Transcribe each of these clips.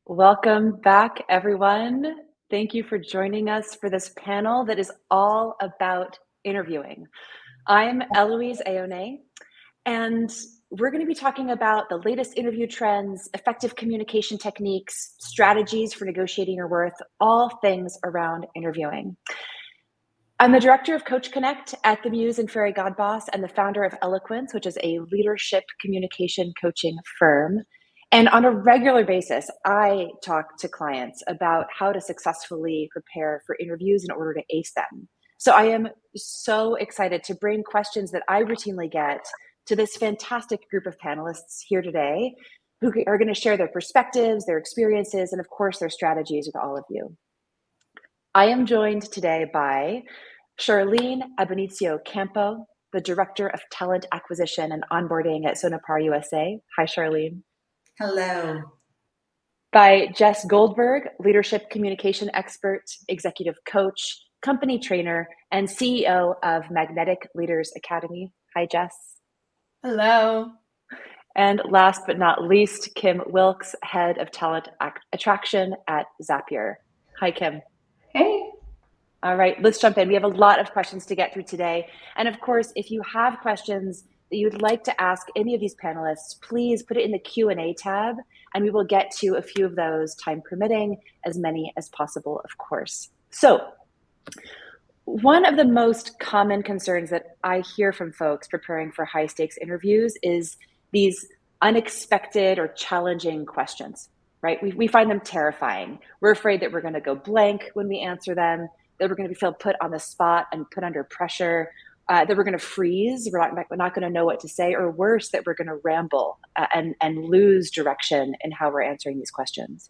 Welcome back, everyone. Thank you for joining us for this panel that is all about interviewing. I'm Eloïse Eonnet, and we're going to be talking about the latest interview trends, effective communication techniques, strategies for negotiating your worth, all things around interviewing. I'm the director of Coach Connect at the Muse and Fairygodboss and the founder of Eloquence, which is a leadership communication coaching firm. And on a regular basis, I talk to clients about how to successfully prepare for interviews in order to ace them. So I am so excited to bring questions that I routinely get to this fantastic group of panelists here today who are going to share their perspectives, their experiences, and of course, their strategies with all of you. I am joined today by Charlene Abbonizio Campo, the Director of Talent Acquisition and Onboarding at Sonepar USA. Hi, Charlene. Hello. By Jess Goldberg, Leadership Communication Expert, Executive Coach, Company Trainer, and CEO of Magnetic Leaders Academy. Hi, Jess. Hello. And last but not least, Kim Wilkes, Head of Talent Attraction at Zapier. Hi, Kim. Hey. All right, let's jump in. We have a lot of questions to get through today. And of course, if you have questions that you'd like to ask any of these panelists, please put it in the Q&A tab, and we will get to a few of those, time permitting, as many as possible, of course. So, one of the most common concerns that I hear from folks preparing for high-stakes interviews is these unexpected or challenging questions, right? We find them terrifying. We're afraid that we're going to go blank when we answer them, that we're going to feel put on the spot and put under pressure, that we're going to freeze, we're not going to know what to say, or worse, that we're going to ramble and lose direction in how we're answering these questions.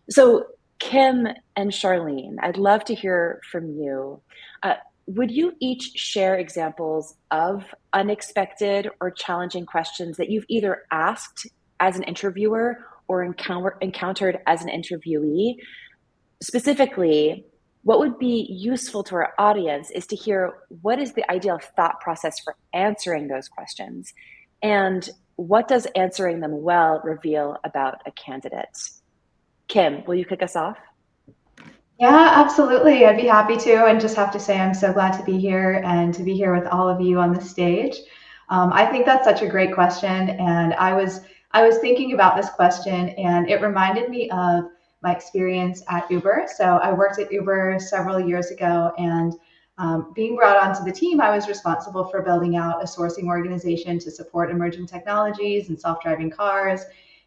So Kim and Charlene, I'd love to hear from you. Would you each share examples of unexpected or challenging questions that you've either asked as an interviewer or encountered as an interviewee? Specifically, what would be useful to our audience is to hear what is the ideal thought process for answering those questions, and what does answering them well reveal about a candidate? Kim, will you kick us off? Yeah, absolutely. I'd be happy to, and just have to say I'm so glad to be here and to be here with all of you on the stage. I think that's such a great question, and I was thinking about this question, and it reminded me of my experience at Uber. So I worked at Uber several years ago, and being brought onto the team, I was responsible for building out a sourcing organization to support emerging technologies and self-driving cars.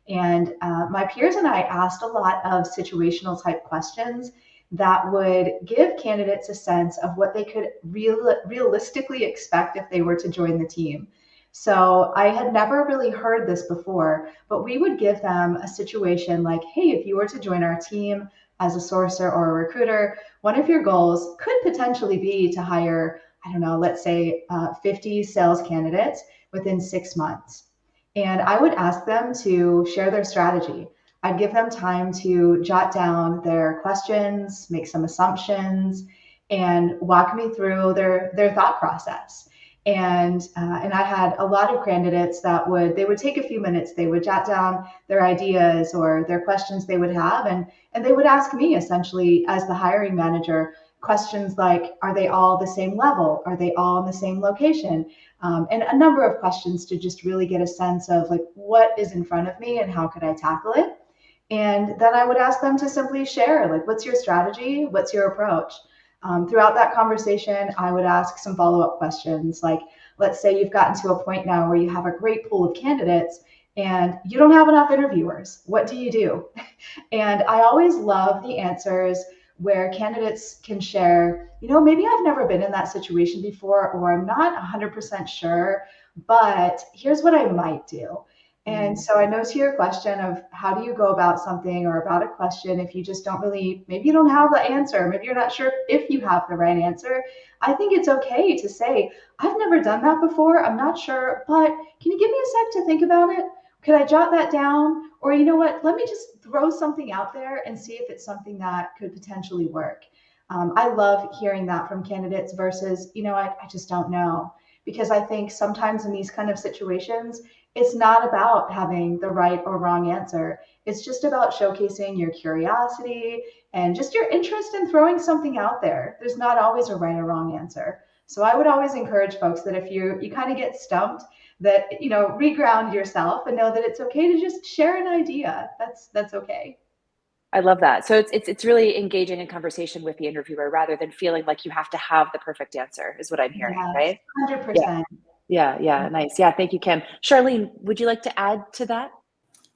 And my peers and I asked a lot of situational type questions that would give candidates a sense of what they could realistically expect if they were to join the team. So I had never really heard this before, but we would give them a situation like, hey, if you were to join our team as a sourcer or a recruiter, one of your goals could potentially be to hire, I don't know, let's say 50 sales candidates within 6 months. And I would ask them to share their strategy. I'd give them time to jot down their questions, make some assumptions, and walk me through their thought process. And I had a lot of candidates that they would take a few minutes, they would jot down their ideas or their questions they would have, and they would ask me essentially as the hiring manager questions like, are they all the same level? Are they all in the same location? And a number of questions to just really get a sense of like what is in front of me and how could I tackle it. And then I would ask them to simply share, like, what's your strategy? What's your approach? Throughout that conversation, I would ask some follow-up questions. Like, let's say you've gotten to a point now where you have a great pool of candidates and you don't have enough interviewers. What do you do? And I always love the answers where candidates can share, maybe I've never been in that situation before, or I'm not 100% sure, but here's what I might do. And so I know to your question of how do you go about something or about a question if you just don't really, maybe you don't have the answer, maybe you're not sure if you have the right answer. I think it's okay to say, I've never done that before, I'm not sure, but can you give me a sec to think about it? Could I jot that down? Or you know what, let me just throw something out there and see if it's something that could potentially work. I love hearing that from candidates versus, I just don't know. Because I think sometimes in these kind of situations, It's not about having the right or wrong answer. It's just about showcasing your curiosity and just your interest in throwing something out there. There's not always a right or wrong answer. So I would always encourage folks that if you kind of get stumped, that reground yourself and know that it's okay to just share an idea. That's okay. I love that. So it's really engaging in conversation with the interviewer rather than feeling like you have to have the perfect answer, is what I'm hearing, Yes, right? Yeah. 100%. Yeah, yeah, nice. Yeah, thank you, Kim. Charlene, would you like to add to that?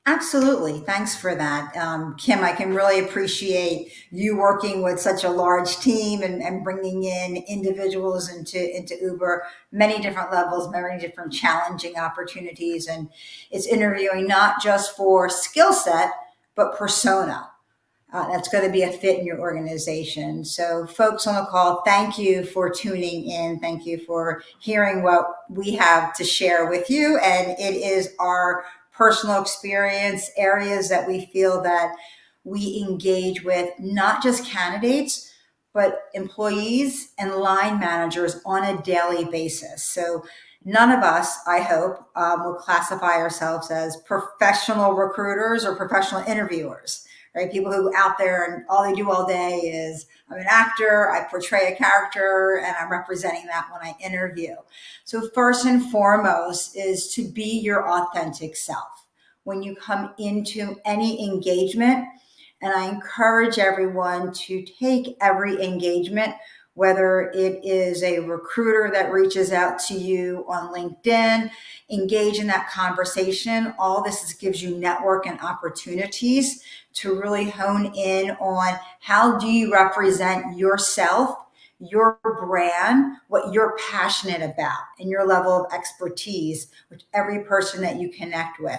Absolutely. Thanks for that. Kim, I can really appreciate you working with such a large team and bringing in individuals into Uber, many different levels, many different challenging opportunities. And it's interviewing not just for skill set, but persona. That's going to be a fit in your organization. So, folks on the call, thank you for tuning in. Thank you for hearing what we have to share with you. And it is our personal experience areas that we feel that we engage with not just candidates, but employees and line managers on a daily basis. So, none of us, I hope, will classify ourselves as professional recruiters or professional interviewers, right? People who out there and all they do all day is I'm an actor, I portray a character, and I'm representing that when I interview. So first and foremost is to be your authentic self when you come into any engagement. And I encourage everyone to take every engagement, whether it is a recruiter that reaches out to you on LinkedIn, engage in that conversation. All this gives you network and opportunities to really hone in on how do you represent yourself, your brand, what you're passionate about, and your level of expertise with every person that you connect with.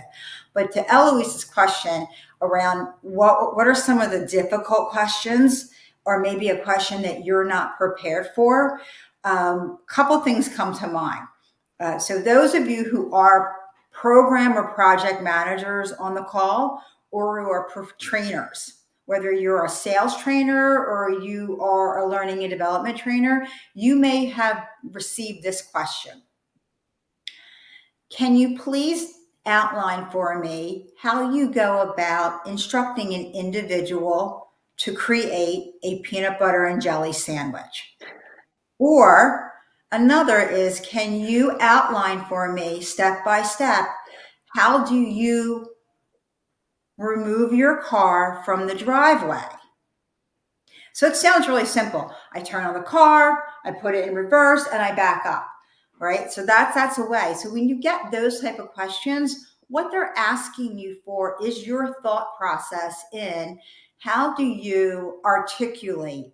But to Eloise's question around what are some of the difficult questions, or maybe a question that you're not prepared for, couple things come to mind. So those of you who are program or project managers on the call, or who are trainers, whether you're a sales trainer or you are a learning and development trainer, you may have received this question. Can you please outline for me how you go about instructing an individual to create a peanut butter and jelly sandwich? Or another is, can you outline for me step by step, how do you remove your car from the driveway? So it sounds really simple. I turn on the car, I put it in reverse, and I back up, right? So that's a way. So when you get those type of questions, what they're asking you for is your thought process in how do you articulate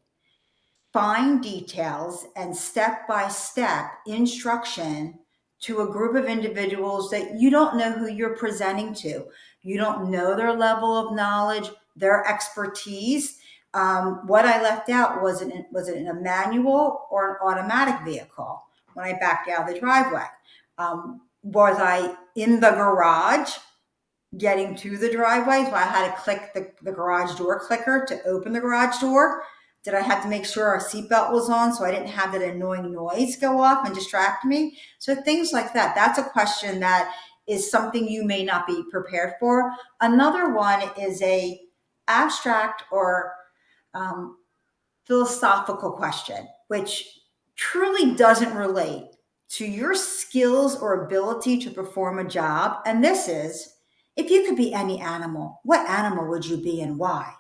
fine details and step-by-step instruction to a group of individuals that you don't know who you're presenting to. You don't know their level of knowledge, their expertise. What I left out was it in a manual or an automatic vehicle when I backed out of the driveway? Was I in the garage getting to the driveway? So I had to click the garage door clicker to open the garage door. Did I have to make sure our seatbelt was on so I didn't have that annoying noise go off and distract me? So things like that. That's a question that is something you may not be prepared for. Another one is a abstract or philosophical question, which truly doesn't relate to your skills or ability to perform a job. And this is, if you could be any animal, what animal would you be and why?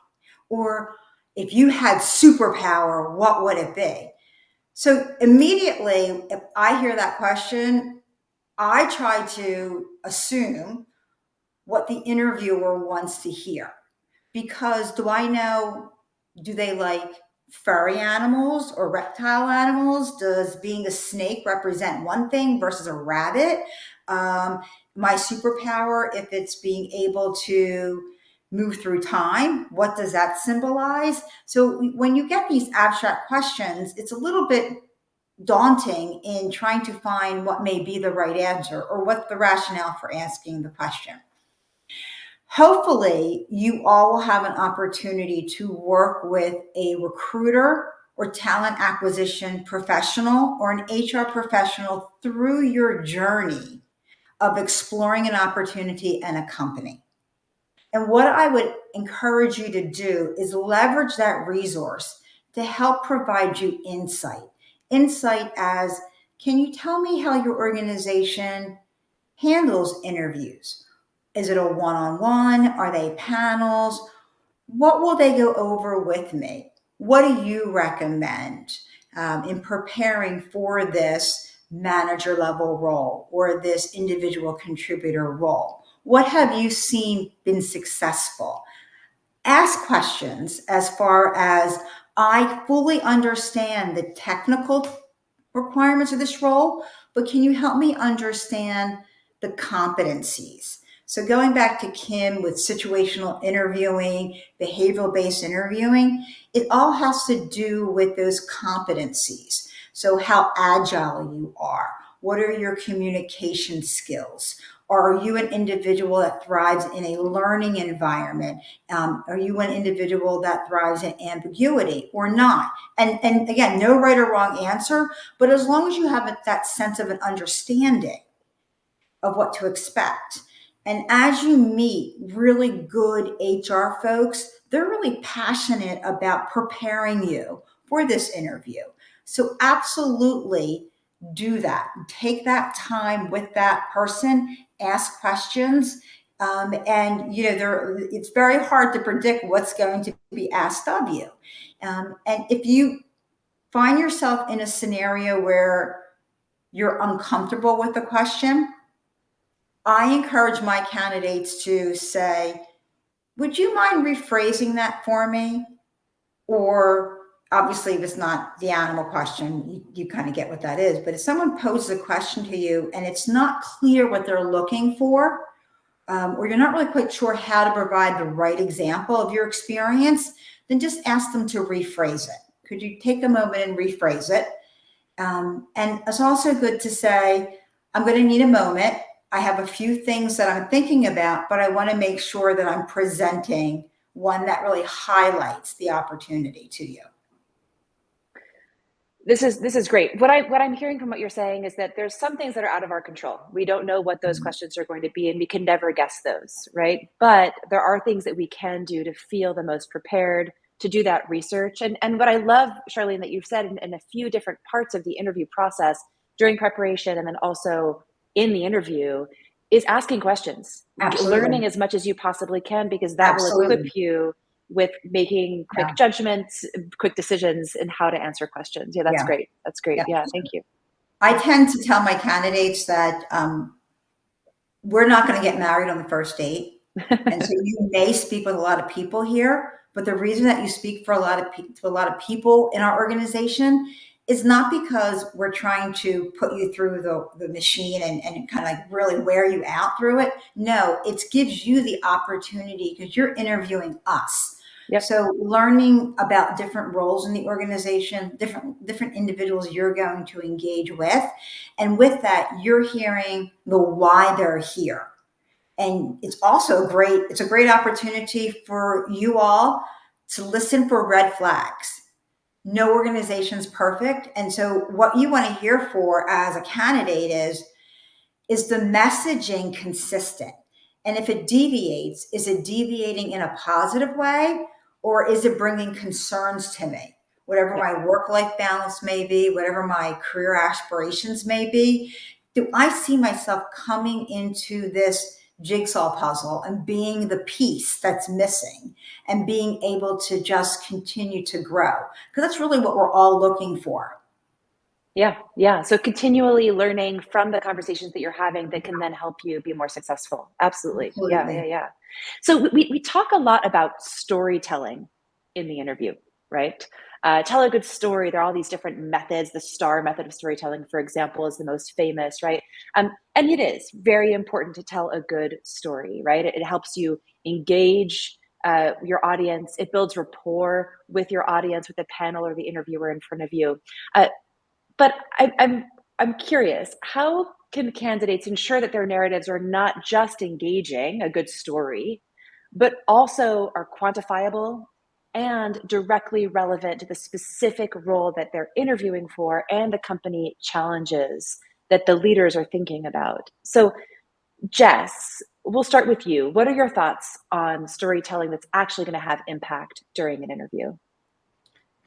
Or if you had superpower, what would it be? So immediately, if I hear that question, I try to assume what the interviewer wants to hear. Because do I know, do they like furry animals or reptile animals? Does being a snake represent one thing versus a rabbit? My superpower, if it's being able to move through time, what does that symbolize? So when you get these abstract questions, it's a little bit daunting in trying to find what may be the right answer or what the rationale for asking the question. Hopefully, you all will have an opportunity to work with a recruiter or talent acquisition professional or an HR professional through your journey of exploring an opportunity and a company. And what I would encourage you to do is leverage that resource to help provide you insight. Insight as, can you tell me how your organization handles interviews? Is it a one-on-one? Are they panels? What will they go over with me? What do you recommend in preparing for this manager level role or this individual contributor role? What have you seen been successful? Ask questions as far as, I fully understand the technical requirements of this role, but can you help me understand the competencies? So going back to Kim with situational interviewing, behavioral-based interviewing, it all has to do with those competencies. So how agile you are. What are your communication skills? Are you an individual that thrives in a learning environment? Are you an individual that thrives in ambiguity or not? And again, no right or wrong answer, but as long as you have that sense of an understanding of what to expect. And as you meet really good HR folks, they're really passionate about preparing you for this interview. So absolutely do that. Take that time with that person, ask questions. And it's very hard to predict what's going to be asked of you. And if you find yourself in a scenario where you're uncomfortable with the question, I encourage my candidates to say, would you mind rephrasing that for me? Or obviously, if it's not the animal question, you kind of get what that is. But if someone poses a question to you and it's not clear what they're looking for, or you're not really quite sure how to provide the right example of your experience, then just ask them to rephrase it. Could you take a moment and rephrase it? And it's also good to say, I'm going to need a moment. I have a few things that I'm thinking about, but I want to make sure that I'm presenting one that really highlights the opportunity to you. This is great. What I'm hearing from what you're saying is that there's some things that are out of our control. We don't know what those questions are going to be, and we can never guess those, right? But there are things that we can do to feel the most prepared, to do that research. And what I love, Charlene, that you've said in a few different parts of the interview process, during preparation and then also in the interview, is asking questions. Absolutely. Learning as much as you possibly can, because that will equip you with making quick judgments, quick decisions, and how to answer questions. Yeah, that's great. That's great. Yeah, thank you. I tend to tell my candidates that we're not going to get married on the first date. And so you may speak with a lot of people here, but the reason that you speak for a lot of people in our organization is not because we're trying to put you through the machine and kind of like really wear you out through it. No, it gives you the opportunity because you're interviewing us. Yep. So learning about different roles in the organization, different individuals you're going to engage with. And with that, you're hearing the why they're here. And it's also it's a great opportunity for you all to listen for red flags. No organization's perfect. And so what you want to hear for as a candidate is the messaging consistent? And if it deviates, is it deviating in a positive way? Or is it bringing concerns to me? Whatever my work-life balance may be, whatever my career aspirations may be, do I see myself coming into this jigsaw puzzle and being the piece that's missing and being able to just continue to grow? Because that's really what we're all looking for. Yeah. So continually learning from the conversations that you're having that can then help you be more successful. Absolutely. Yeah. So we talk a lot about storytelling in the interview, right? Tell a good story. There are all these different methods. The STAR method of storytelling, for example, is the most famous, right? And it is very important to tell a good story, right? It helps you engage your audience. It builds rapport with your audience, with the panel or the interviewer in front of you. But I'm curious, how can candidates ensure that their narratives are not just engaging, a good story, but also are quantifiable and directly relevant to the specific role that they're interviewing for and the company challenges that the leaders are thinking about? So Jess, we'll start with you. What are your thoughts on storytelling that's actually going to have impact during an interview?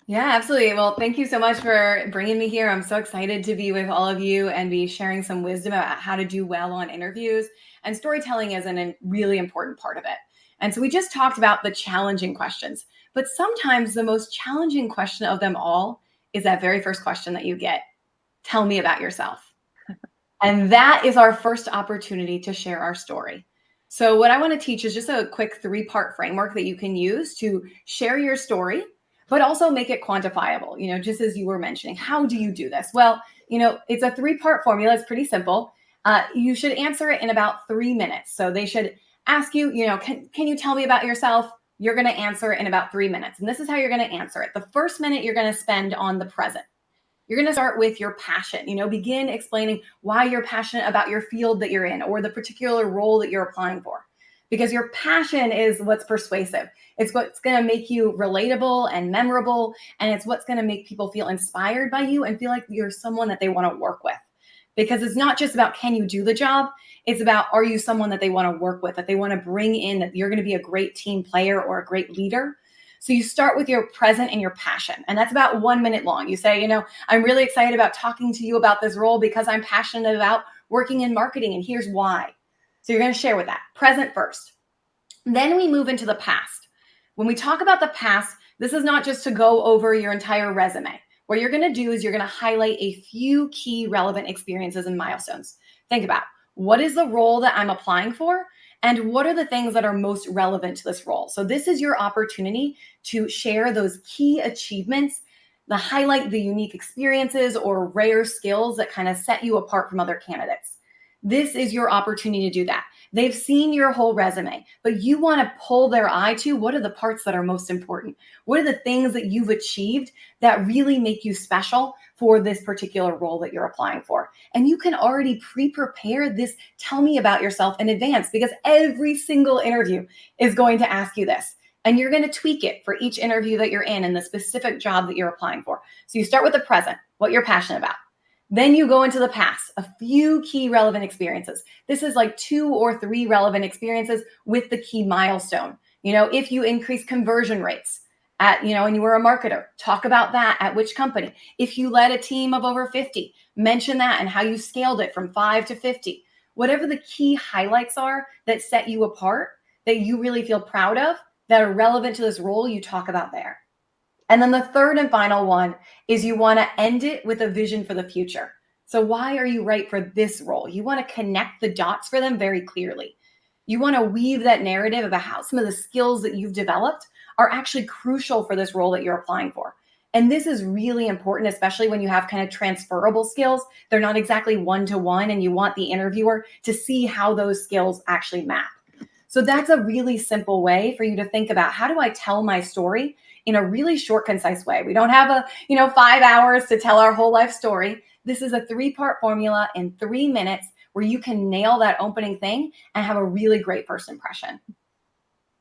Yeah, absolutely. Well, thank you so much for bringing me here. I'm so excited to be with all of you and be sharing some wisdom about how to do well on interviews. And storytelling is a really important part of it. And so we just talked about the challenging questions, but sometimes the most challenging question of them all is that very first question that you get. Tell me about yourself. And that is our first opportunity to share our story. So what I want to teach is just a quick 3-part framework that you can use to share your story, but also make it quantifiable. Just as you were mentioning, how do you do this? Well, it's a 3-part formula. It's pretty simple. You should answer it in about 3 minutes. So they should ask you, can you tell me about yourself? You're going to answer it in about 3 minutes. And this is how you're going to answer it. The first minute you're going to spend on the present. You're going to start with your passion, begin explaining why you're passionate about your field that you're in or the particular role that you're applying for. Because your passion is what's persuasive. It's what's going to make you relatable and memorable. And it's what's going to make people feel inspired by you and feel like you're someone that they want to work with. Because it's not just about, can you do the job? It's about, are you someone that they want to work with, that they want to bring in, that you're going to be a great team player or a great leader. So you start with your present and your passion. And that's about 1 minute long. You say, I'm really excited about talking to you about this role because I'm passionate about working in marketing, and here's why. So you're going to share with that. Present first. Then we move into the past. When we talk about the past, this is not just to go over your entire resume. What you're going to do is you're going to highlight a few key relevant experiences and milestones. Think about, what is the role that I'm applying for? And what are the things that are most relevant to this role? So this is your opportunity to share those key achievements, highlight the unique experiences or rare skills that kind of set you apart from other candidates. This is your opportunity to do that. They've seen your whole resume, but you want to pull their eye to what are the parts that are most important? What are the things that you've achieved that really make you special for this particular role that you're applying for? And you can already pre-prepare this, tell me about yourself in advance, because every single interview is going to ask you this. And you're going to tweak it for each interview that you're in and the specific job that you're applying for. So you start with the present, what you're passionate about. Then you go into the past, a few key relevant experiences. This is like 2 or 3 relevant experiences with the key milestone. If you increase conversion rates and you were a marketer, talk about that at which company. If you led a team of over 50, mention that and how you scaled it from 5 to 50. Whatever the key highlights are that set you apart, that you really feel proud of, that are relevant to this role, you talk about there. And then the third and final one is you want to end it with a vision for the future. So why are you right for this role? You want to connect the dots for them very clearly. You want to weave that narrative about how some of the skills that you've developed are actually crucial for this role that you're applying for. And this is really important, especially when you have kind of transferable skills. They're not exactly one-to-one, and you want the interviewer to see how those skills actually map. So that's a really simple way for you to think about, how do I tell my story in a really short, concise way? We don't have 5 hours to tell our whole life story. This is a 3-part formula in 3 minutes where you can nail that opening thing and have a really great first impression.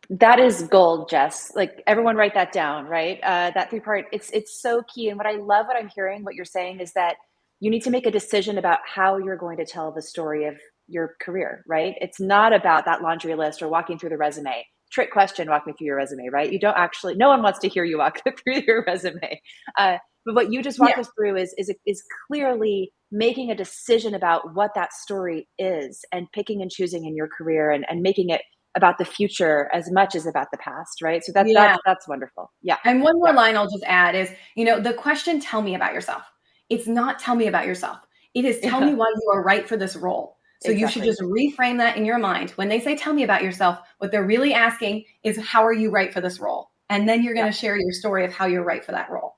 That is gold, Jess. Like, everyone write that down, right? That 3-part, it's so key. And what I love, what I'm hearing, what you're saying is that you need to make a decision about how you're going to tell the story of your career, right? It's not about that laundry list or walking through the resume. Trick question, walk me through your resume, right? You don't actually, no one wants to hear you walk through your resume. But what you just walked us through is clearly making a decision about what that story is and picking and choosing in your career and making it about the future as much as about the past, right? So that's wonderful. Yeah. And one more line I'll just add is, the question, tell me about yourself. It's not tell me about yourself. It is tell me why you are right for this role. So you should just reframe that in your mind. When they say, tell me about yourself, what they're really asking is, how are you right for this role? And then you're going to share your story of how you're right for that role.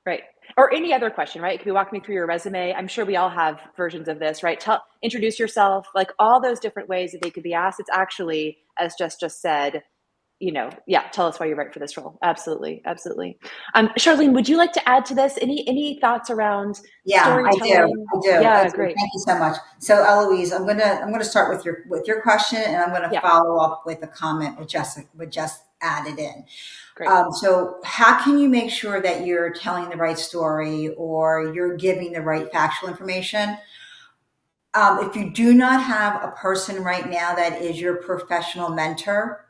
Right. Or any other question, right? It could be, walk me through your resume. I'm sure we all have versions of this, right? Introduce yourself, like all those different ways that they could be asked. It's actually, as Jess just said, tell us why you're right for this role. Absolutely. Absolutely. Charlene, would you like to add to this? Any thoughts around storytelling? I do. Yeah, great. Thank you so much. So Eloise, I'm gonna start with your question, and I'm gonna follow up with a comment with Jess added in. Great. So how can you make sure that you're telling the right story or you're giving the right factual information? If you do not have a person right now that is your professional mentor,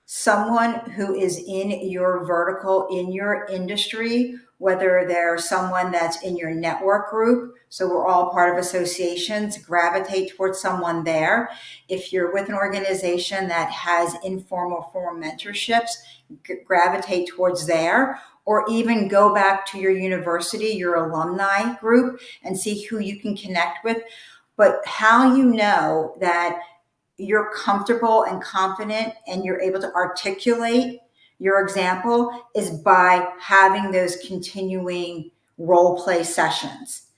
someone who is in your vertical, in your industry, whether they're someone that's in your network group, so we're all part of associations, gravitate towards someone there. If you're with an organization that has informal formal mentorships, gravitate towards there, or even go back to your university, your alumni group, and see who you can connect with. But how you know that you're comfortable and confident and you're able to articulate your example is by having those continuing role play sessions.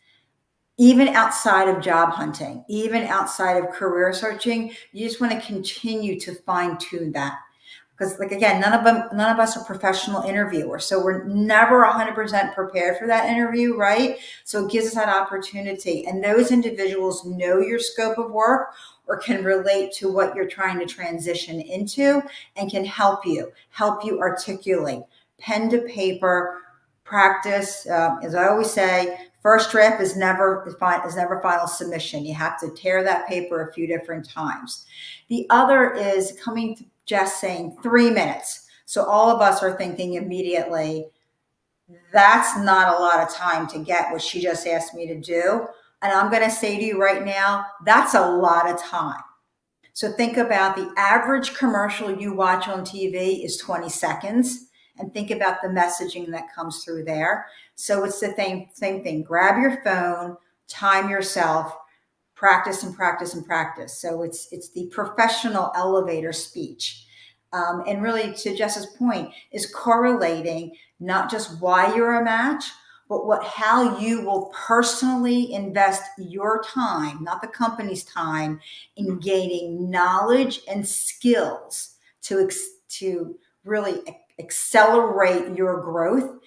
Even outside of job hunting, even outside of career searching, you just want to continue to fine tune that. Because like, again, none of us are professional interviewers. So we're never 100% prepared for that interview, right? So it gives us that opportunity. And those individuals know your scope of work or can relate to what you're trying to transition into and can help you articulate. Pen to paper, practice. As I always say, first draft is never final submission. You have to tear that paper a few different times. The other is coming to Jess saying 3 minutes. So all of us are thinking immediately, that's not a lot of time to get what she just asked me to do. And I'm going to say to you right now, that's a lot of time. So think about the average commercial you watch on TV is 20 seconds. And think about the messaging that comes through there. So it's the same thing. Grab your phone, time yourself, practice and practice and practice. So it's the professional elevator speech. And really, to Jess's point, is correlating not just why you're a match, but how you will personally invest your time, not the company's time, in gaining knowledge and skills to really accelerate your growth,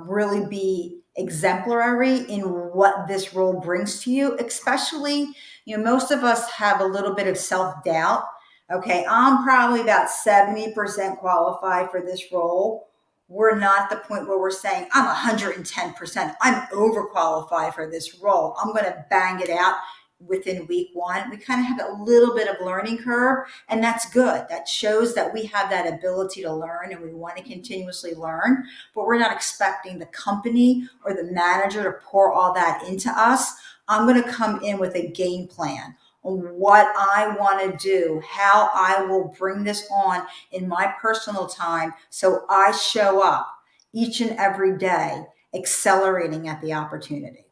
really be exemplary in what this role brings to you. Especially, most of us have a little bit of self-doubt. Okay, I'm probably about 70% qualified for this role. We're not at the point where we're saying I'm 110%. I'm overqualified for this role. I'm going to bang it out within week one. We kind of have a little bit of learning curve, and that's good. That shows that we have that ability to learn and we want to continuously learn, but we're not expecting the company or the manager to pour all that into us. I'm going to come in with a game plan on what I want to do, how I will bring this on in my personal time so I show up each and every day accelerating at the opportunity.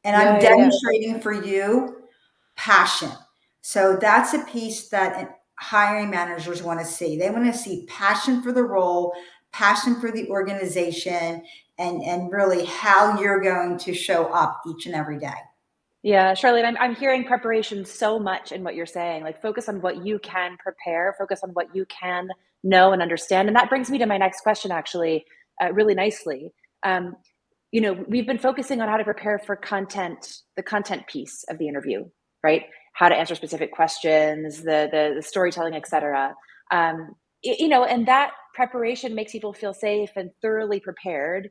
And I'm demonstrating for you passion. So that's a piece that hiring managers want to see. They want to see passion for the role, passion for the organization, and really how you're going to show up each and every day. Yeah, Charlene, I'm hearing preparation so much in what you're saying. Like, focus on what you can prepare, focus on what you can know and understand. And that brings me to my next question, actually, really nicely. We've been focusing on how to prepare for content, the content piece of the interview, right? How to answer specific questions, the storytelling, et cetera. And that preparation makes people feel safe and thoroughly prepared,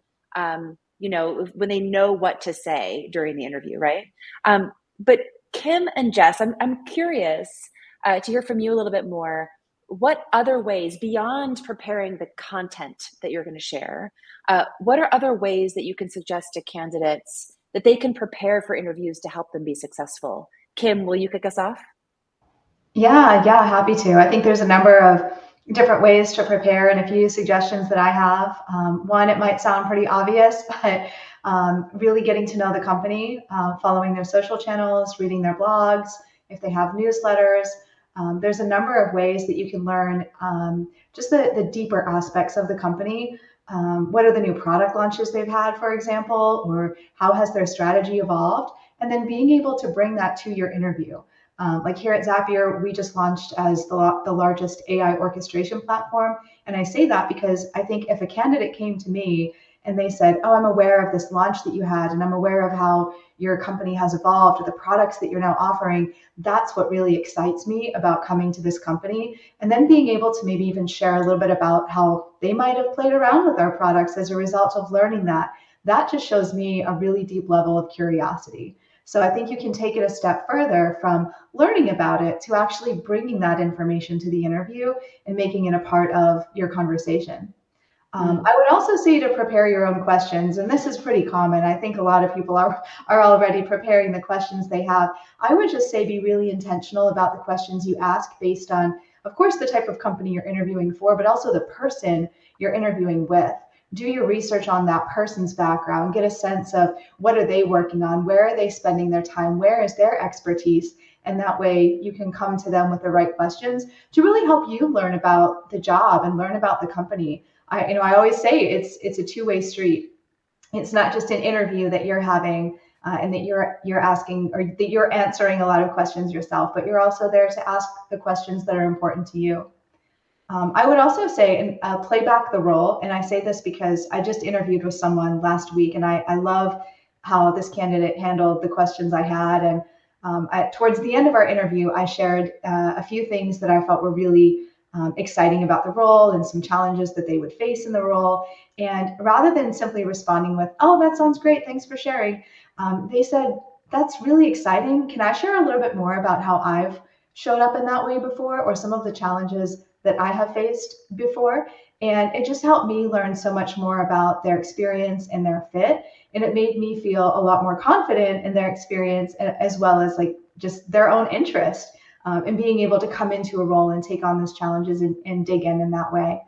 when they know what to say during the interview, right? But Kim and Jess, I'm curious to hear from you a little bit more. What other ways, beyond preparing the content that you're going to share, what are other ways that you can suggest to candidates that they can prepare for interviews to help them be successful? Kim, will you kick us off? Yeah, happy to. I think there's a number of different ways to prepare and a few suggestions that I have. One, it might sound pretty obvious, but really getting to know the company, following their social channels, reading their blogs, if they have newsletters. There's a number of ways that you can learn just the deeper aspects of the company. What are the new product launches they've had, for example, or how has their strategy evolved? And then being able to bring that to your interview. Like here at Zapier, we just launched as the largest AI orchestration platform. And I say that because I think if a candidate came to me and they said, oh, I'm aware of this launch that you had, and I'm aware of how your company has evolved or the products that you're now offering, that's what really excites me about coming to this company. And then being able to maybe even share a little bit about how they might have played around with our products as a result of learning that. That just shows me a really deep level of curiosity. So I think you can take it a step further from learning about it to actually bringing that information to the interview and making it a part of your conversation. I would also say to prepare your own questions, and this is pretty common. I think a lot of people are already preparing the questions they have. I would just say be really intentional about the questions you ask based on, of course, the type of company you're interviewing for, but also the person you're interviewing with. Do your research on that person's background, get a sense of what are they working on, where are they spending their time, where is their expertise, and that way you can come to them with the right questions to really help you learn about the job and learn about the company. I always say it's a two-way street. It's not just an interview that you're having and that you're asking or that you're answering a lot of questions yourself, but you're also there to ask the questions that are important to you. I would also say and play back the role, and I say this because I just interviewed with someone last week, and I love how this candidate handled the questions I had. And towards the end of our interview, I shared a few things that I felt were really exciting about the role and some challenges that they would face in the role. And rather than simply responding with, "Oh, that sounds great, thanks for sharing," they said, "That's really exciting. Can I share a little bit more about how I've showed up in that way before, or some of the challenges that I have faced before?" And it just helped me learn so much more about their experience and their fit. And it made me feel a lot more confident in their experience as well as like just their own interest and being able to come into a role and take on those challenges and dig in that way.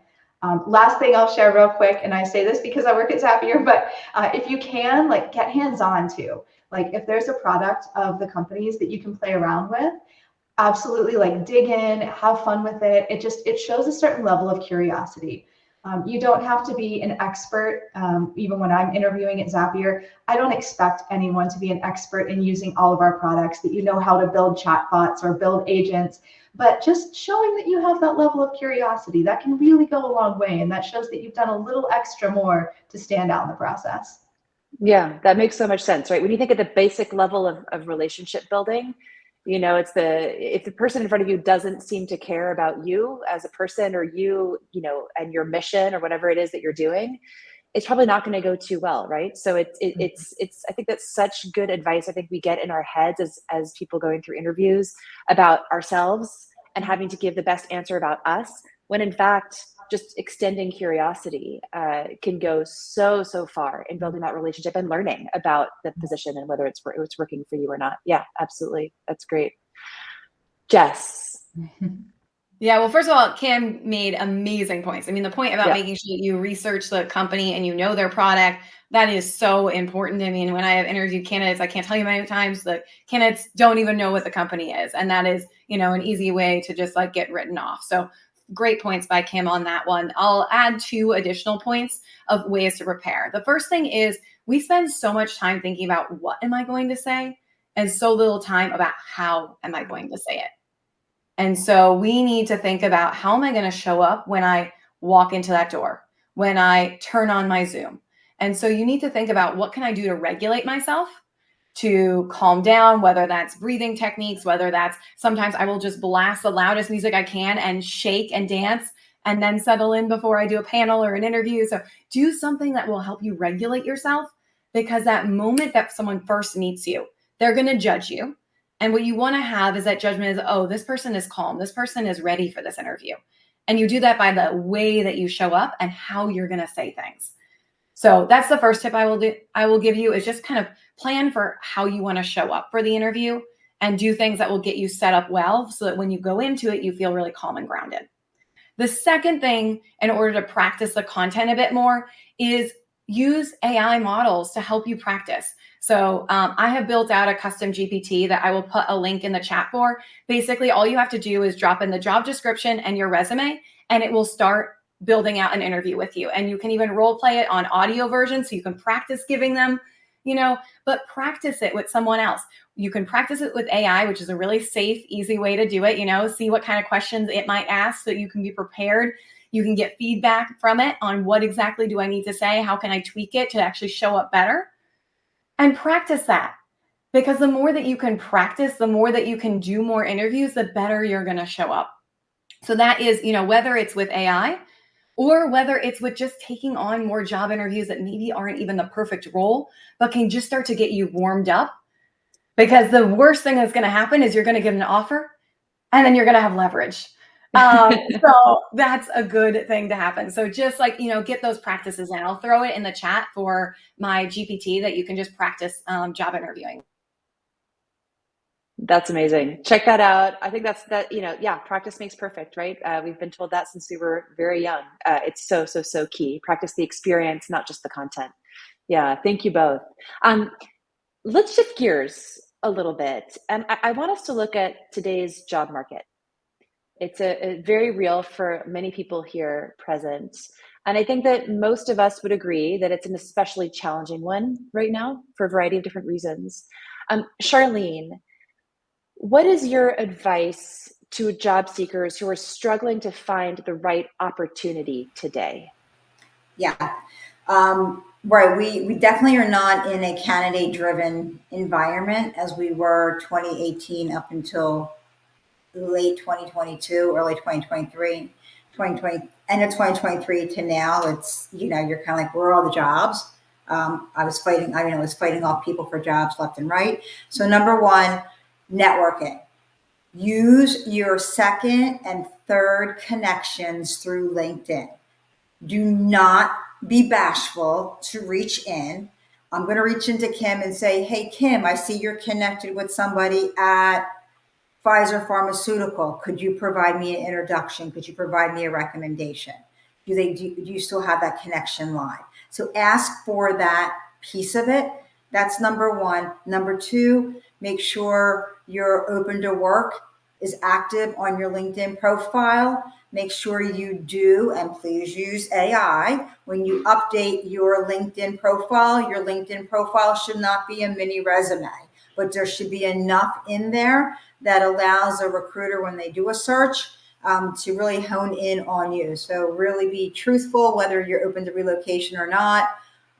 Last thing I'll share real quick, and I say this because I work at Zapier, but if you can, like, get hands-on too. Like if there's a product of the companies that you can play around with, absolutely, like, dig in, have fun with it. It shows a certain level of curiosity. You don't have to be an expert. Even when I'm interviewing at Zapier, I don't expect anyone to be an expert in using all of our products, that you know how to build chatbots or build agents, but just showing that you have that level of curiosity, that can really go a long way. And that shows that you've done a little extra more to stand out in the process. Yeah, that makes so much sense, right? When you think at the basic level of relationship building, it's if the person in front of you doesn't seem to care about you as a person, or and your mission or whatever it is that you're doing, it's probably not going to go too well, right? So it's I think that's such good advice. I think we get in our heads as people going through interviews about ourselves and having to give the best answer about us, when in fact just extending curiosity can go so far in building that relationship and learning about the position and whether it's working for you or not. Yeah, absolutely. That's great. Jess. Yeah, well, first of all, Kim made amazing points. I mean, the point about making sure that you research the company and you know their product, that is so important. I mean, when I have interviewed candidates, I can't tell you how many times the candidates don't even know what the company is. And that is, an easy way to just like get written off. So great points by Kim on that one. I'll add 2 additional points of ways to prepare. The first thing is we spend so much time thinking about what am I going to say and so little time about how am I going to say it. And so we need to think about, how am I going to show up when I walk into that door, when I turn on my Zoom? And so you need to think about, what can I do to regulate myself, to calm down, whether that's breathing techniques, whether that's sometimes I will just blast the loudest music I can and shake and dance and then settle in before I do a panel or an interview. So do something that will help you regulate yourself, because that moment that someone first meets you, they're going to judge you. And what you want to have is that judgment is, oh, this person is calm. This person is ready for this interview. And you do that by the way that you show up and how you're going to say things. So that's the first tip I will give you, is just kind of plan for how you want to show up for the interview and do things that will get you set up well, so that when you go into it, you feel really calm and grounded. The second thing, in order to practice the content a bit more, is use AI models to help you practice. So I have built out a custom GPT that I will put a link in the chat for. Basically, all you have to do is drop in the job description and your resume, and it will start building out an interview with you. And you can even role play it on audio version, so you can practice giving them, but practice it with someone else. You can practice it with AI, which is a really safe, easy way to do it. See what kind of questions it might ask so that you can be prepared. You can get feedback from it on what exactly do I need to say? How can I tweak it to actually show up better? And practice that, because the more that you can practice, the more that you can do more interviews, the better you're going to show up. So that is, whether it's with AI or whether it's with just taking on more job interviews that maybe aren't even the perfect role, but can just start to get you warmed up. because the worst thing that's going to happen is you're going to get an offer and then you're going to have leverage. So that's a good thing to happen. So just like, get those practices in. I'll throw it in the chat for my GPT that you can just practice job interviewing. That's amazing. Check that out. I think practice makes perfect, right? We've been told that since we were very young. It's so key. Practice the experience, not just the content. Yeah, thank you both. Let's shift gears a little bit. And I want us to look at today's job market. It's a very real for many people here present. And I think that most of us would agree that it's an especially challenging one right now for a variety of different reasons. Charlene, what is your advice to job seekers who are struggling to find the right opportunity today? Yeah. Right. We definitely are not in a candidate driven environment as we were 2018 up until late 2022, early 2023, 2020, end of 2023 to now. It's, you're kind of like, where are all the jobs? I was fighting off people for jobs left and right. So number one, networking. Use your second and third connections through LinkedIn. Do not be bashful to reach in. I'm going to reach into Kim and say, hey, Kim, I see you're connected with somebody at Pfizer Pharmaceutical. Could you provide me an introduction? Could you provide me a recommendation? Do you still have that connection live? So ask for that piece of it. That's number one. Number two, make sure you're open to work is active on your LinkedIn profile. Make sure you do, and please use AI. When you update your LinkedIn profile should not be a mini resume, but there should be enough in there that allows a recruiter, when they do a search, to really hone in on you. So really be truthful, whether you're open to relocation or not,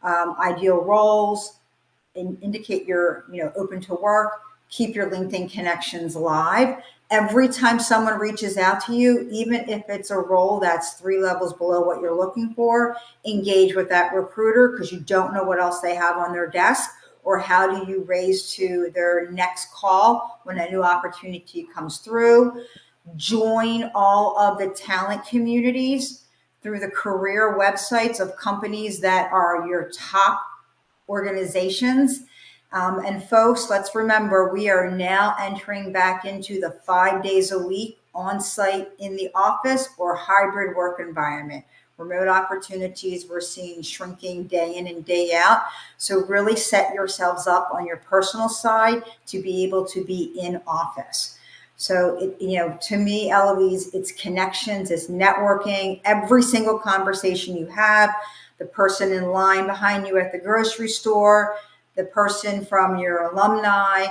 ideal roles, indicate you're open to work, keep your LinkedIn connections live. Every time someone reaches out to you, even if it's a role that's 3 levels below what you're looking for, engage with that recruiter, because you don't know what else they have on their desk, or how do you raise to their next call when a new opportunity comes through. Join all of the talent communities through the career websites of companies that are your top organizations. And folks, let's remember, we are now entering back into the 5 days a week on site in the office or hybrid work environment. Remote opportunities we're seeing shrinking day in and day out. So really set yourselves up on your personal side to be able to be in office. So, to me, Eloïse, it's connections, it's networking. Every single conversation you have, the person in line behind you at the grocery store, the person from your alumni,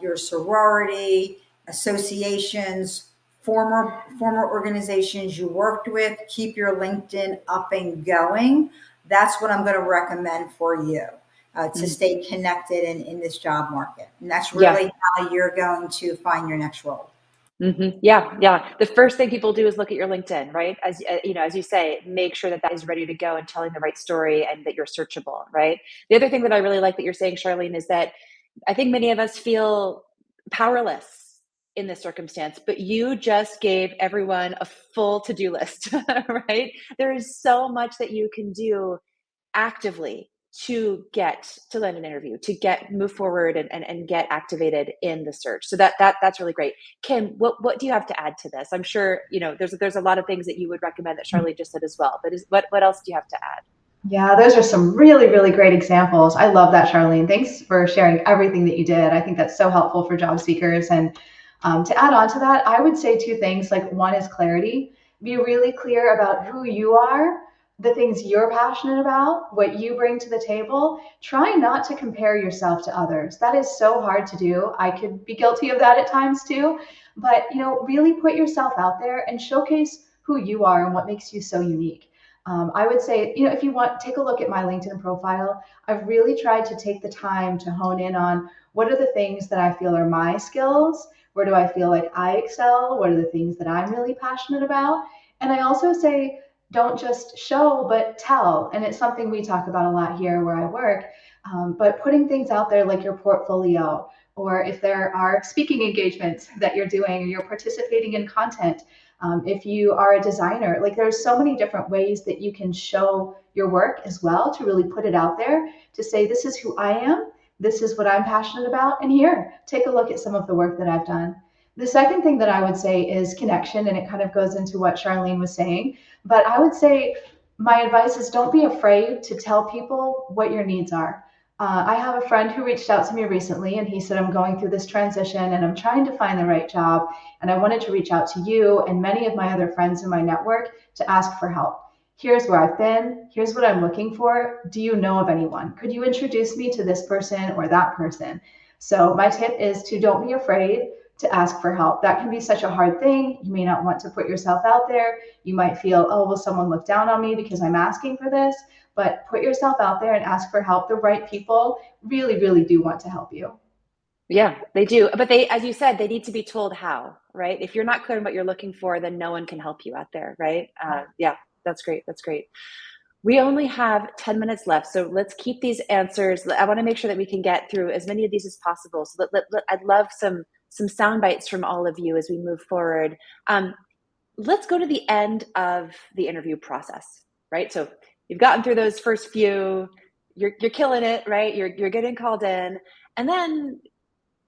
your sorority, associations, former organizations you worked with, keep your LinkedIn up and going. That's what I'm going to recommend for you to stay connected in this job market. And that's really how you're going to find your next role. Mm-hmm. Yeah. The first thing people do is look at your LinkedIn, right? As you say, make sure that is ready to go and telling the right story and that you're searchable, right? The other thing that I really like that you're saying, Charlene, is that I think many of us feel powerless in this circumstance, but you just gave everyone a full to-do list, right? There is so much that you can do actively to get to land an interview, to move forward and get activated in the search. So that's really great. Kim, what do you have to add to this? I'm sure, there's a lot of things that you would recommend that Charlene just said as well, but what else do you have to add? Yeah, those are some really, really great examples. I love that, Charlene. Thanks for sharing everything that you did. I think that's so helpful for job seekers. And to add on to that, I would say 2 things. Like, one is clarity. Be really clear about who you are, the things you're passionate about, what you bring to the table. Try not to compare yourself to others. That is so hard to do. I could be guilty of that at times too. But, really put yourself out there and showcase who you are and what makes you so unique. I would say, if you want, take a look at my LinkedIn profile. I've really tried to take the time to hone in on what are the things that I feel are my skills. Where do I feel like I excel? What are the things that I'm really passionate about? And I also say, don't just show, but tell. And it's something we talk about a lot here where I work. But putting things out there like your portfolio, or if there are speaking engagements that you're doing, or you're participating in content. If you are a designer, like there's so many different ways that you can show your work as well, to really put it out there, to say, this is who I am, this is what I'm passionate about, and here, take a look at some of the work that I've done. The second thing that I would say is connection, and it kind of goes into what Charlene was saying, but I would say my advice is don't be afraid to tell people what your needs are. I have a friend who reached out to me recently, and he said, I'm going through this transition and I'm trying to find the right job. And I wanted to reach out to you and many of my other friends in my network to ask for help. Here's where I've been. Here's what I'm looking for. Do you know of anyone? Could you introduce me to this person or that person? So my tip is to don't be afraid to ask for help. That can be such a hard thing. You may not want to put yourself out there. You might feel, oh, will someone look down on me because I'm asking for this? But put yourself out there and ask for help. The right people really, really do want to help you. Yeah, they do. But they, as you said, they need to be told how, right? If you're not clear on what you're looking for, then no one can help you out there, right? Yeah, that's great. That's great. We only have 10 minutes left, so let's keep these answers. I want to make sure that we can get through as many of these as possible. So I'd love some sound bites from all of you as we move forward. Let's go to the end of the interview process, right? So you've gotten through those first few, you're killing it, right? You're getting called in, and then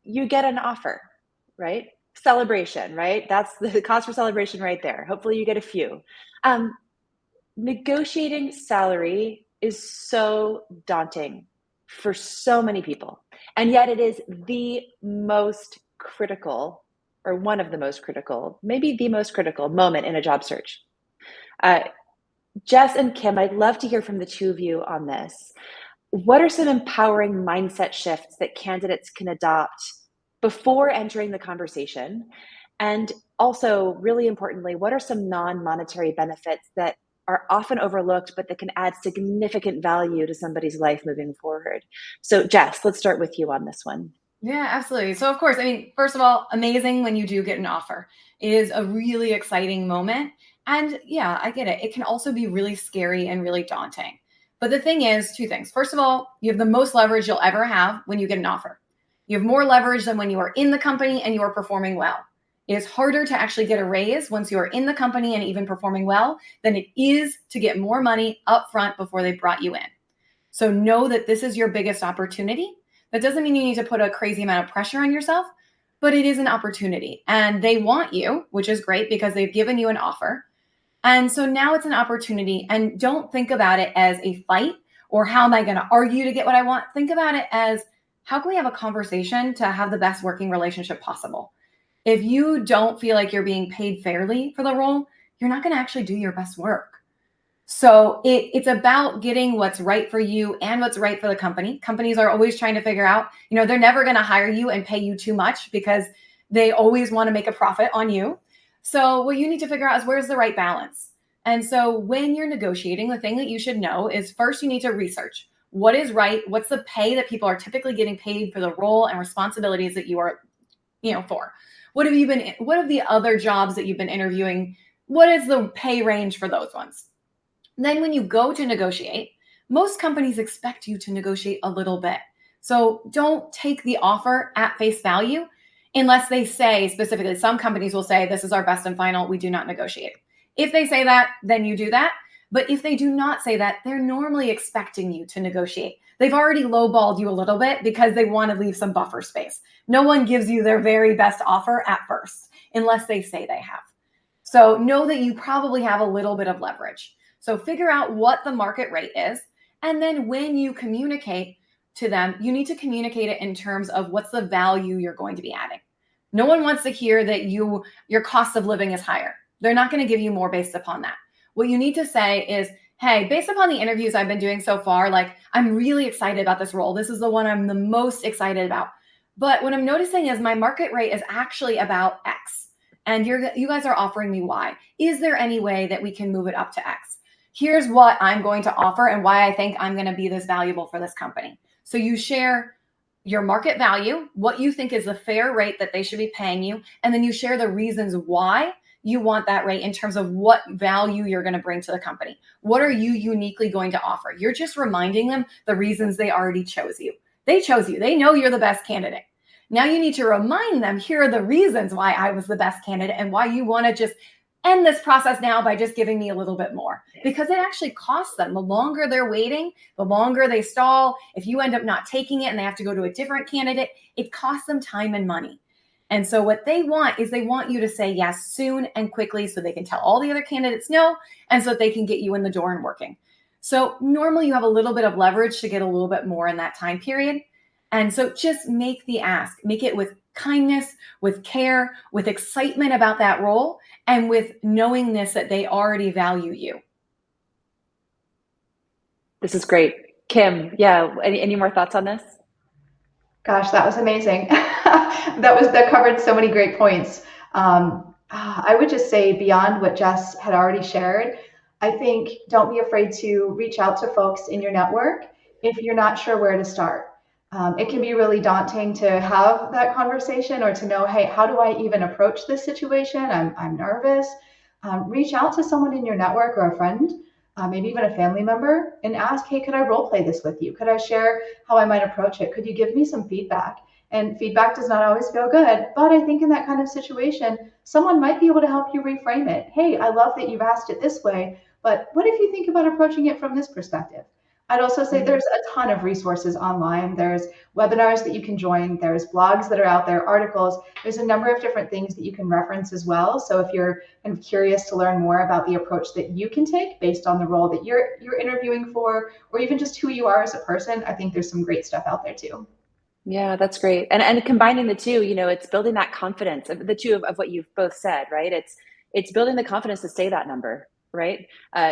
you get an offer, right? Celebration, right? That's the cause for celebration right there. Hopefully you get a few. Negotiating salary is so daunting for so many people. And yet it is the most critical, or one of the most critical, maybe the most critical moment in a job search. Jess and Kim, I'd love to hear from the two of you on this. What are some empowering mindset shifts that candidates can adopt before entering the conversation? And also, really importantly, what are some non-monetary benefits that are often overlooked, but that can add significant value to somebody's life moving forward? So Jess, let's start with you on this one. Yeah, absolutely. So of course, I mean, first of all, amazing when you do get an offer. It is a really exciting moment. And yeah, I get it. It can also be really scary and really daunting. But the thing is, two things. First of all, you have the most leverage you'll ever have when you get an offer. You have more leverage than when you are in the company and you are performing well. It is harder to actually get a raise once you are in the company and even performing well than it is to get more money up front before they brought you in. So know that this is your biggest opportunity. That doesn't mean you need to put a crazy amount of pressure on yourself, but it is an opportunity. And they want you, which is great because they've given you an offer. And so now it's an opportunity. And don't think about it as a fight or how am I going to argue to get what I want. Think about it as how can we have a conversation to have the best working relationship possible? If you don't feel like you're being paid fairly for the role, you're not going to actually do your best work. So it's about getting what's right for you and what's right for the company. Companies are always trying to figure out, they're never going to hire you and pay you too much because they always want to make a profit on you. So what you need to figure out is where's the right balance. And so when you're negotiating, the thing that you should know is first you need to research what is right. What's the pay that people are typically getting paid for the role and responsibilities that you are, for? What have the other jobs that you've been interviewing? What is the pay range for those ones? Then when you go to negotiate, most companies expect you to negotiate a little bit. So don't take the offer at face value unless they say specifically, some companies will say, this is our best and final, we do not negotiate. If they say that, then you do that. But if they do not say that, they're normally expecting you to negotiate. They've already lowballed you a little bit because they want to leave some buffer space. No one gives you their very best offer at first, unless they say they have. So know that you probably have a little bit of leverage. So figure out what the market rate is. And then when you communicate to them, you need to communicate it in terms of what's the value you're going to be adding. No one wants to hear that your cost of living is higher. They're not going to give you more based upon that. What you need to say is, hey, based upon the interviews I've been doing so far, I'm really excited about this role. This is the one I'm the most excited about. But what I'm noticing is my market rate is actually about X. And you guys are offering me Y. Is there any way that we can move it up to X? Here's what I'm going to offer and why I think I'm going to be this valuable for this company. So you share your market value, what you think is the fair rate that they should be paying you, and then you share the reasons why you want that rate in terms of what value you're going to bring to the company. What are you uniquely going to offer? You're just reminding them the reasons they already chose you. They chose you. They know you're the best candidate. Now you need to remind them, here are the reasons why I was the best candidate and why you want to just end this process now by just giving me a little bit more, because it actually costs them. The longer they're waiting, the longer they stall. If you end up not taking it and they have to go to a different candidate, it costs them time and money. And so what they want is they want you to say yes soon and quickly so they can tell all the other candidates no, and so that they can get you in the door and working. So normally you have a little bit of leverage to get a little bit more in that time period. And so just make the ask, make it with kindness, with care, with excitement about that role, and with knowingness that they already value you. This is great. Kim, yeah, any more thoughts on this? Gosh, that was amazing. That covered so many great points. I would just say, beyond what Jess had already shared, I think don't be afraid to reach out to folks in your network if you're not sure where to start. It can be really daunting to have that conversation, or to know, hey, how do I even approach this situation? I'm nervous. Reach out to someone in your network, or a friend, maybe even a family member, and ask, hey, could I role play this with you? Could I share how I might approach it? Could you give me some feedback? And feedback does not always feel good, but I think in that kind of situation, someone might be able to help you reframe it. Hey, I love that you've asked it this way, but what if you think about approaching it from this perspective? I'd also say there's a ton of resources online. There's webinars that you can join. There's blogs that are out there, articles. There's a number of different things that you can reference as well. So if you're kind of curious to learn more about the approach that you can take based on the role that you're interviewing for, or even just who you are as a person, I think there's some great stuff out there too. Yeah, that's great. And combining the two, it's building that confidence, the two of what you've both said, right? It's building the confidence to say that number, right?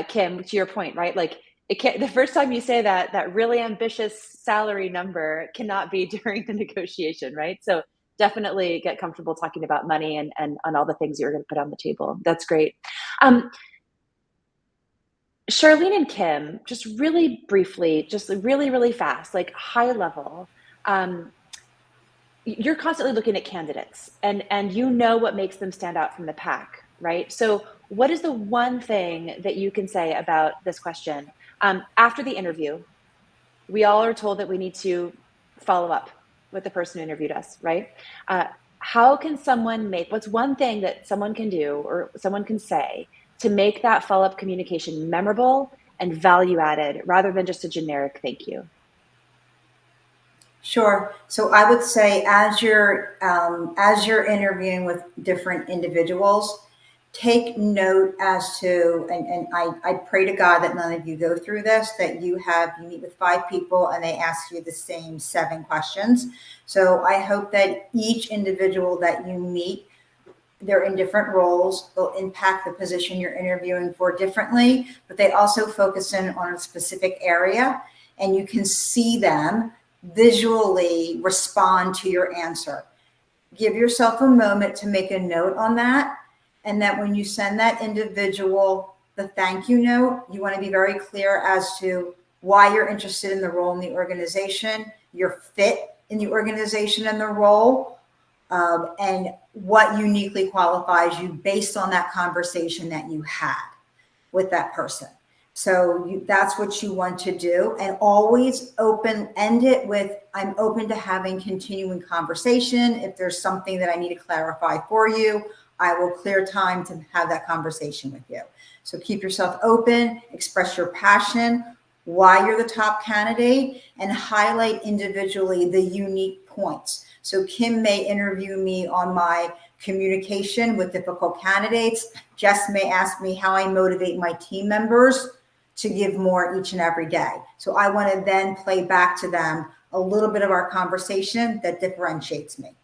Kim, to your point, right? Like, it can't, the first time you say that really ambitious salary number cannot be during the negotiation, right? So definitely get comfortable talking about money and on all the things you're going to put on the table. That's great. Charlene and Kim, just really briefly, just really, really fast, like high level. You're constantly looking at candidates, and you know what makes them stand out from the pack, right? So what is the one thing that you can say about this question? After the interview, we all are told that we need to follow up with the person who interviewed us, right? How can someone what's one thing that someone can do or someone can say to make that follow-up communication memorable and value added, rather than just a generic thank you? Sure. So I would say, as you're interviewing with different individuals, take note as to, and I pray to God that none of you go through this, that you meet with 5 people and they ask you the same 7 questions. So I hope that each individual that you meet, they're in different roles, they'll impact the position you're interviewing for differently, but they also focus in on a specific area, and you can see them visually respond to your answer. Give yourself a moment to make a note on that. And that when you send that individual the thank you note, you want to be very clear as to why you're interested in the role in the organization, your fit in the organization and the role, and what uniquely qualifies you based on that conversation that you had with that person. So that's what you want to do. And always end it with, I'm open to having continuing conversation. If there's something that I need to clarify for you, I will clear time to have that conversation with you. So keep yourself open, express your passion, why you're the top candidate, and highlight individually the unique points. So Kim may interview me on my communication with difficult candidates. Jess may ask me how I motivate my team members to give more each and every day. So I want to then play back to them a little bit of our conversation that differentiates me.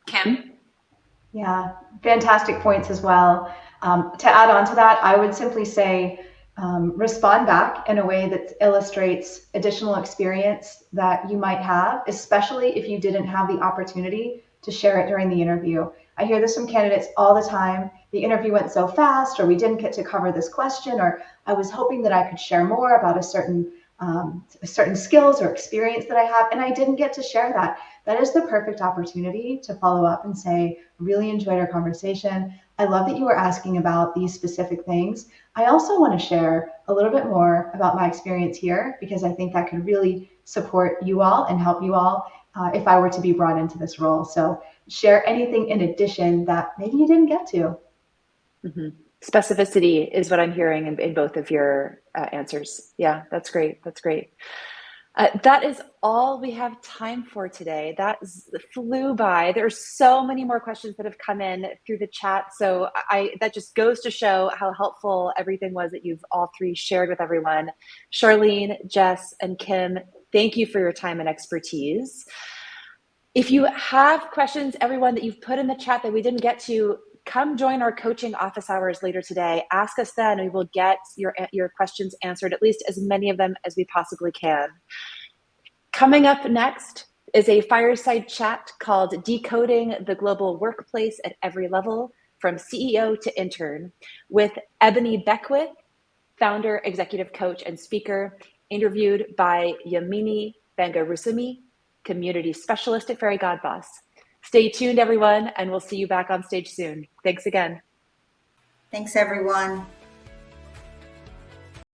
Kim? Yeah, fantastic points as well. To add on to that, I would simply say, respond back in a way that illustrates additional experience that you might have, especially if you didn't have the opportunity to share it during the interview. I hear this from candidates all the time. The interview went so fast, or we didn't get to cover this question, or I was hoping that I could share more about a certain skills or experience that I have, and I didn't get to share that. That is the perfect opportunity to follow up and say, really enjoyed our conversation. I love that you were asking about these specific things. I also want to share a little bit more about my experience here, because I think that could really support you all and help you all. if I were to be brought into this role. So share anything in addition that maybe you didn't get to. Mm-hmm. Specificity is what I'm hearing in both of your answers. Yeah, that's great. That's great. That is all we have time for today. That flew by. There's so many more questions that have come in through the chat. So that just goes to show how helpful everything was that you've all three shared with everyone. Charlene, Jess, and Kim, thank you for your time and expertise. If you have questions, everyone, that you've put in the chat that we didn't get to, come join our coaching office hours later today. Ask us then, and we will get your questions answered, at least as many of them as we possibly can. Coming up next is a fireside chat called Decoding the Global Workplace at Every Level, from CEO to Intern, with Ebony Beckwith, founder, executive coach, and speaker, interviewed by Yamini Bangarusami, community specialist at Fairygodboss. Stay tuned, everyone, and we'll see you back on stage soon. Thanks again. Thanks, everyone.